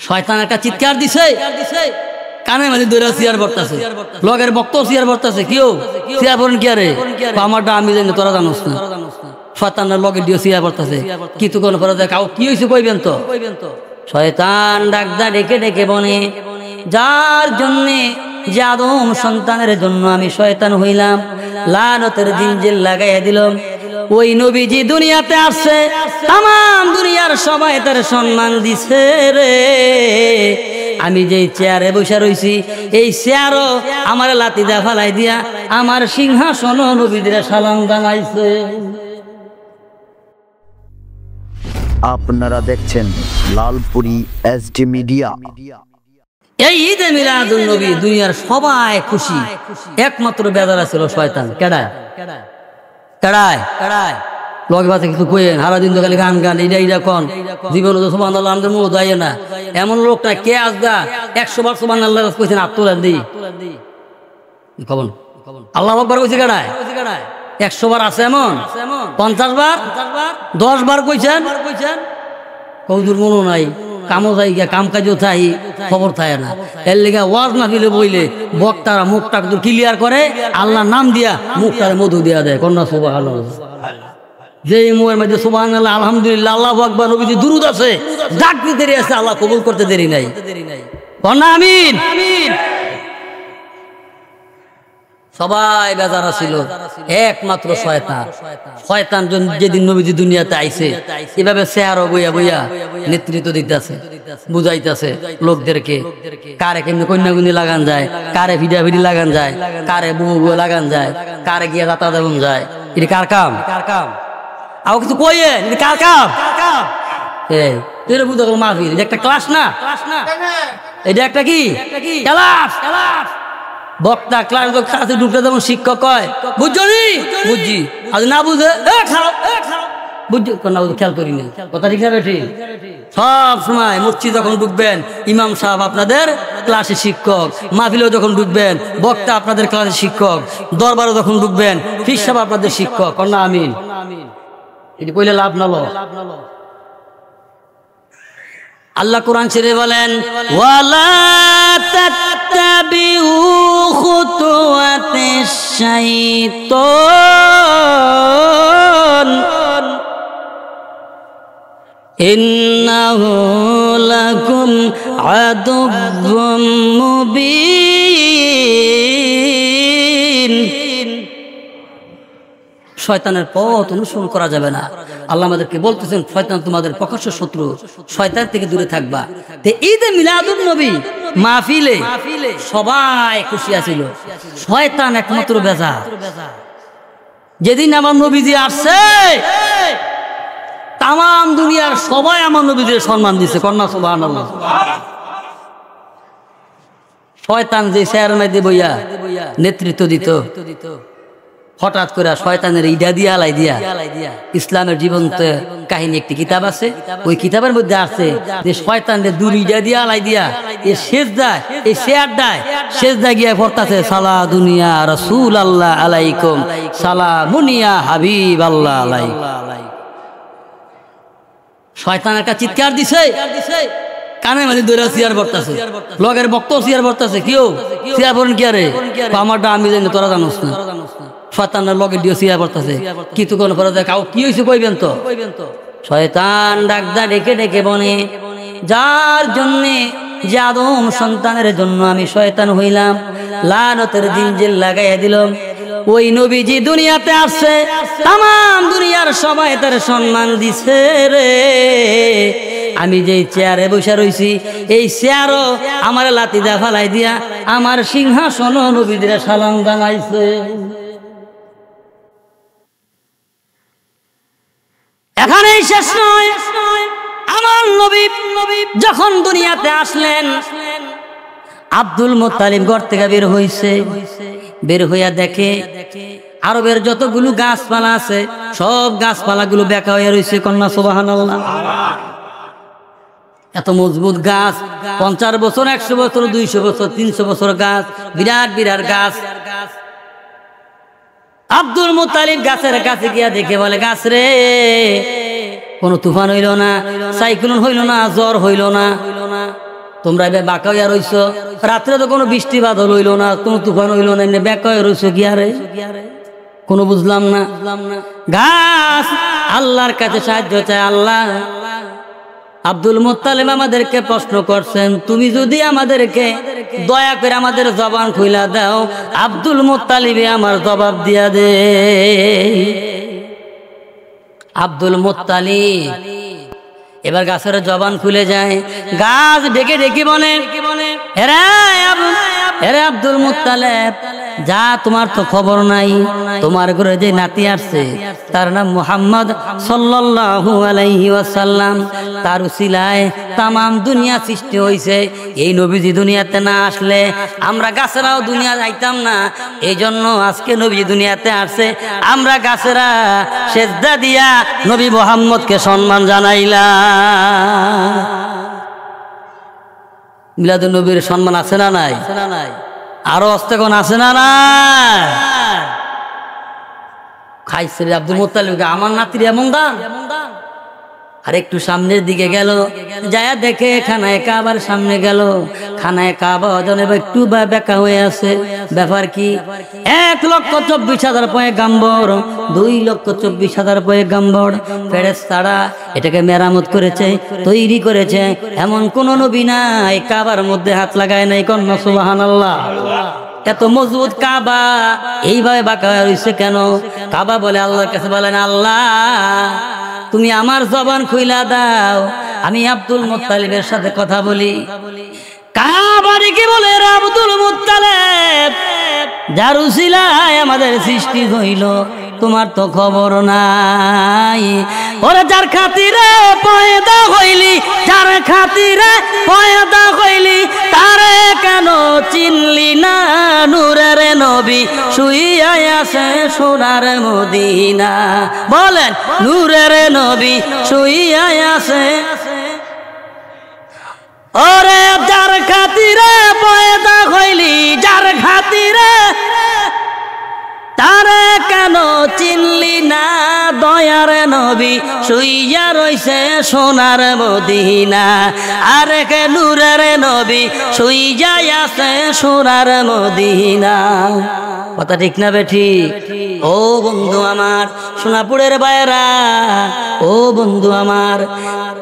শয়তান একটা চিৎকার দিছে, কানে মাঝে দৈরা চেয়ার বর্তাছে, লগের বক্ত চেয়ার বর্তাছে, কেউ চেয়ার পড়েন কি আরে আমারটা আমি জানি তোরা জানোস না। শয়তানের লগে দিয়ে চেয়ার বর্তাছে, কিছু কোন পরে কাউ কি হয়েছে কইবেন তো। শয়তান ডাকদা ডেকে ডেকে বনে, যার জন্যে যে আদম সন্তানের জন্য আমি শয়তান হইলাম, লানতের জিনজিল লাগাইয়া দিলাম। ওই নবীজি দুনিয়াতে আসছে, তাম দুনিয়ার সবাই তার সম্মান দিছে রে। আমি যেই চেয়ারে বসে রইছি, এই চেয়ারও আমার লাতিদা ফালাই দিয়া আমার সিংহাসন নবীদের সালাম জানাইছে। আপনারা দেখছেন লালপুরি এসডি মিডিয়া। এই ঈদে মিলাদুন নবী দুনিয়ার সবাই খুশি, একমাত্র বেজারা ছিল শয়তান। কেডায় কেডায় কেডায় লগে বাতে কিছু কইেন, সারাদিন তো খালি গান গান, এইটা এইটা কন, জীবন তো সুবহানাল্লাহ আমাদের মুখ দাঁড়িয়ে না। এমন লোকটা কে আসদা 100 বার সুবহানাল্লাহ কইছেন, আত্মলান দিই কবন আল্লাহু আকবার কইছে কেডায় 100 বার আছে এমন, 50 বার 10 বার কইছেন, কৌদুর মনো নাই, কামও যাই গিয়া কাম কাজও থাই খবর থাকে না। এর লেগে ওয়াজ না দিলে বইলে বক্তারা মুখটা ক্লিয়ার করে, আল্লাহর নাম দিয়া মুখটারে মধু দিয়া দেয়। কন্যা সুবহানাল্লাহ, যে মুখের মধ্যে সুবহানাল্লাহ আলহামদুলিল্লাহ আল্লাহু আকবার নবীজি দুরূদ আছে, ডাকতে দেরি আছে, আল্লাহ কবুল করতে দেরি নাই। কন্যা আমিন। সবাই বেজারা ছিল, একমাত্র শয়তান। শয়তান যেদিন নবীজি দুনিয়াতে আইছে, এভাবে চেহারা বইয়া বইয়া নেতৃত্ব দিতেছে, বুঝাইতেছে লোকদেরকে কারে কেমনি কন্যাগুনি লাগান যায়, কারে ভিডা ভিডি লাগান যায়, কারে বুবু বুয়া লাগান যায়, কারে গিয়া যাতা দেবন যায়। এটা কার কাম? আও কিছু কইয়ে এটা কার কাম? এই তুই বুঝা গেল মাহফিল, এটা একটা ক্লাস না, এটা একটা কি ক্লাস। বক্তা ক্লাস ক্লাসে ঢুকলে যেমন শিক্ষক কয় বুঝছো নি, বুঝছি, আর না বুঝে বুঝছো না, খেয়াল করি না কথা, ঠিক আছে ঠিক। সব সময় মসজিদ যখন ঢুকবেন ইমাম সাহেব আপনাদের ক্লাসে শিক্ষক, মাহফিলেও যখন ঢুকবেন বক্তা আপনাদের ক্লাসে শিক্ষক, দরবারে যখন ঢুকবেন পীর সাহেব আপনাদের শিক্ষক। কন্যা আমিন। এটি কইলে লাভ নালো। আল্লাহ কোরআন শরীফে বলেন, ওয়ালা তাত্তাবিউ খুতুওয়াতিশ শাইতান ইন্নাহু লাকুম আদুউম মুবিন। শয়তানের পথ অনুসরণ করা যাবে না। আল্লাহ আমাদেরকে বলতেছেন শয়তান তোমাদের প্রকাশ্য শত্রু, শয়তান থেকে দূরে থাকবা। ঈদে মিলাদুন নবী মাহফিলে সবাই খুশি আছিল, শয়তান একমাত্র বেজার। যেদিন আমার নবীজি আসছে তাম দুনিয়ার সবাই আমার নবীজির সম্মান দিছে। কন্যা সুবহানাল্লাহ। শয়তান যে চেয়ারের মধ্যে বইয়া নেতৃত্ব দিত, হঠাৎ করে শয়তানের ইডা দিয়া আলাই দিয়া ইসলামের জীবন্ত কাহিনী একটি কিতাব আছে, ওই কিতাবের মধ্যে আছে যে শয়তানের দুই ইডা দিয়া আলাই দিয়া এই সেজদায়, এই শেয়ারটায় সেজদায় গিয়া পড়তাছে সালা দুনিয়া রাসূল আল্লাহ আলাইকুম সালামুনিয়া হাবিব আল্লাহ আলাইকুম। শয়তান একটা চিৎকার দিছে, কানে মাঝে দৈরা চেয়ার বর্তাছে, লগের বক্ত চেয়ার বর্তাছে, কেউ চেয়ার পড়েন কি আরে আমারটা আমি জানি তোরা জানোস না। শয়তানের লগে দিয়ে চেয়ার বর্তাছে, কিছু কোন পরে কাউ কি হয়েছে কইবেন তো। শয়তান ডাকদা ডেকে ডেকে বনে, যার জন্যে যে আদম সন্তানের জন্য আমি শয়তান হইলাম, লানতের জিনজিল লাগাইয়া দিলাম। ওই নবীজি দুনিয়াতে আসছে, তাম দুনিয়ার সবাই তার সম্মান দিছে রে। আমি যেই চেয়ারে বসে রইছি, এই চেয়ারও আমার লাতিদা ফালাই দিয়া আমার সিংহাসন নবীদের সালাম জানাইছে। এখানেই শেষ নয়, আমার নবী যখন দুনিয়াতে আসলেন, আব্দুল মুত্তালিব ঘর থেকে বের হইছে, বের হইয়া দেখে আরবের যতগুলো গাছপালা আছে সব গাছপালাগুলো বেঁকা হইয়া রয়েছে। কন্যা সুবহানাল্লাহ। এত মজবুত গাছ, 50 বছর 100 বছর 200 বছর 300 বছর গাছ, বিরাট বিরাট গাছ। আব্দুল মুত্তালিব গাছের কাছে গিয়া দেখে বলে, গাছ রে কোনো তুফান হইল না, সাইক্লোন হইল না, জ্বর হইল না, তোমরা এবার বাঁকা হইয়া রইছো, রাত্রে তো কোনো বৃষ্টিপাত হইল না, কোনো তুফান হইল না, এমনি বাঁকা হয়ে রইছো কি আরে কোনো বুঝলাম না। গাছ আল্লাহর কাছে সাহায্য চায়। আল্লাহ আব্দুল মুত্তালিব আমাদেরকে প্রশ্ন করছেন, তুমি যদি আমাদেরকে দয়া করে আমাদের জবান খুইলা দাও, আব্দুল মুত্তালিবে আমার জবাব দিয়া দে। আব্দুল মুত্তালিব এবার গাছের জবান খুলে যায়। গাছ ডেকে ডেকে বলে, এরে আব্দুল মুত্তালিব, যা তোমার তো খবর নাই, তোমার ঘরে যে নাতি আসছে তার নাম মুহাম্মদ সাল্লাল্লাহু আলাইহি ওয়াসাল্লাম, তার উসিলায় তামাম দুনিয়া সৃষ্টি হয়েছে। এই নবীজি দুনিয়াতে না আসলে আমরা গাছেরাও দুনিয়া যাইতাম না, এই জন্য আজকে নবীজি দুনিয়াতে আসছে, আমরা গাছেরা সেজদা দিয়া নবী মুহাম্মদকে সম্মান জানাইলাম। মিলাদুন নবীর সম্মান আছে না নাই? আরো অস্তে কোন আছে না নাই? খাইছে আব্দুল মুত্তালিব, আমার নাতির এমন দাম। আর একটু সামনের দিকে গেল, যায়া দেখে খানায় কাবার সামনে গেল। খানায় কাবা একটু বেঁকা হয়ে আছে। ব্যাপার কি? 1,24,000 পয়গাম্বর, 2,24,000 পয়গাম্বর, ফেরেশতারা এটাকে মেরামত করেছে, তৈরি করেছে। এমন কোন নবী নাই কাবার মধ্যে হাত লাগায় নাই। কন্যা সুবহানাল্লাহ। এত মজবুত কাবা এইভাবে বাঁকা হয়েছে কেন? কাবা বলে আল্লাহর কাছে বলেন, আল্লাহ তুমি আমার জবান খুইলা দাও, আমি আব্দুল মুত্তালিবের সাথে কথা বলি। কাবারে কি বলে, আব্দুল মুত্তালিব যার উসিলায় আমাদের সৃষ্টি হইল, তোমার তো খবর নাই। ওরে যার খাতিরে পয়দা হইলি, যার খাতিরে পয়দা হইলি, তারে কেন চিনলি না? নূরের নবী শুইয়া আছে সোনার মদিনা। বলেন, নূরের নবী শুইয়া আছে। ওরে যার খাতিরে পয়দা হইলি, যার খাতিরে, তারে কেন চিনলি না? দয়ার নবী শুইয়া রইছে সোনার মদিনা। আরে কে নূরের নবী শুইয়া আছে সোনার মদিনা। কথা ঠিক না বেঠি? ও বন্ধু আমার, সোনাপুরের বাইরা, ও বন্ধু আমার,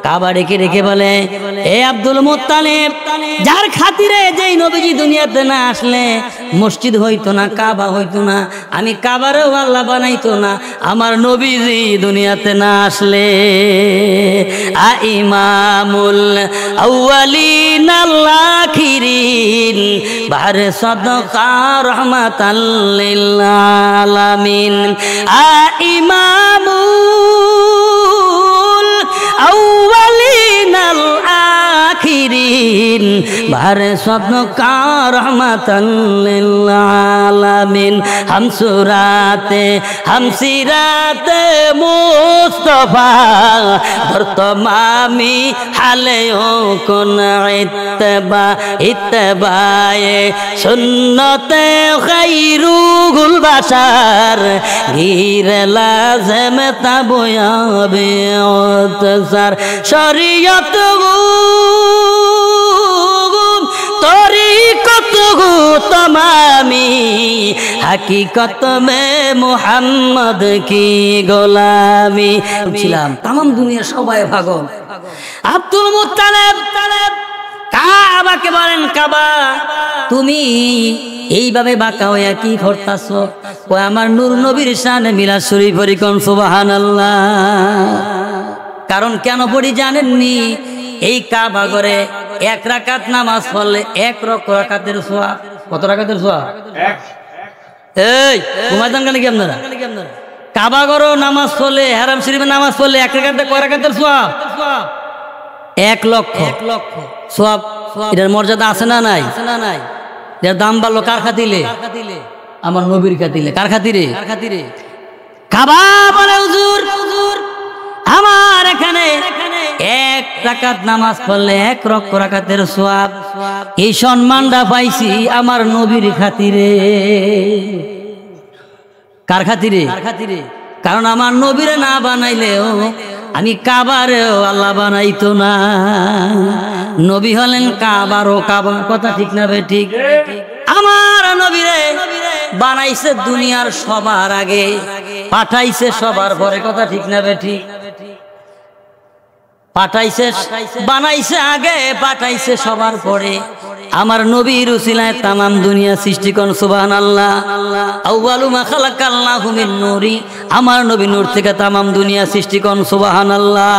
কাবা রেখে রেখে বলে, এ আব্দুল মুত্তালিব, যার খাতিরে যেই নবীজি দুনিয়াতে না আসলে মসজিদ হইতো না, কাবা হইতো না, আমি কাবারেও আল্লাহ বানাইতো না, আমার নবীজি দুনিয়াতে না আসলে। ইমামুল আউয়ালিন আল আখিরিন, বারে সাদাকা রাহমাতাল লিল আলামিন। ইমামুল আউয়ালিন আল আখিরিন, বারে সাদাকা রাহমাতাল লিল আলামিন। হামসুরাতে হামসিরাতে মুস্তাফা, ধরতমামি হালেও কোন ইত্তেবা, ইত্তেবায়ে সুন্নতে খায়রুল বাশার, গিরে লাজম তাবয়াবে অতসার। শরীয়ত তরিকত তমামি, হাকিকত মে মুহাম্মদ কি গোলামি। ছিলাম তামাম দুনিয়া সবাই পাগল। আব্দুল মুত্তালিব কাবাকে বলেন, কাবা তুমি এইভাবে বাঁকা হইয়া কি করতাছ? ও আমার নূর নবীর শানে মিলাদ শরীফ পড়ি, কোন সুবহানাল্লাহ। কারণ কেন পড়ি জানেননি? এই কাবা ঘরে 1 রাকাত নামাজ পড়লে 1 রাকাতের সওয়াব। কত রাকাতের সওয়াব? এই ঘুমাইতাম কেন কি আপনারা? কাবা ঘরে নামাজ পড়লে, হারাম শরীফে নামাজ পড়লে 1 রাকাতে কয় রাকাতের সওয়াব? 1 লক্ষ সওয়াব। এটার মর্যাদা আছে না নাই? এর দাম বাড়লো কার খাতিলে? আমার নবীর খাতিলে। কার খাতিরে? কাবা বলে, হুজুর আমার এখানে 1 রাকাত নামাজ পড়লে 1 রাকাতের সওয়াব। এই সম্মানটা পাইছি আমার নবীর খাতিরে। কার খাতিরে? কারণ আমার নবীরে না বানাইলেও আমি কাবারেও আল্লাহ বানাইতো না। নবী হলেন কাবারও কাবা, কথা ঠিক না বে ঠিক? আমার নবীরে বানাইছে দুনিয়ার সবার আগে, পাঠাইছে সবার পরে, কথা ঠিক না বে ঠিক? পাঠাইছে, বানাইছে আগে, পাঠাইছে সবার পরে। আমার নবীর উসিলায় তামাম দুনিয়া সৃষ্টি করুন সুবহানাল্লাহ। আউয়ালু মা খালাকাল্লাহু মিন নূরি, আমার নবী নূর থেকে তামাম দুনিয়া সৃষ্টি করুন সুবহানাল্লাহ।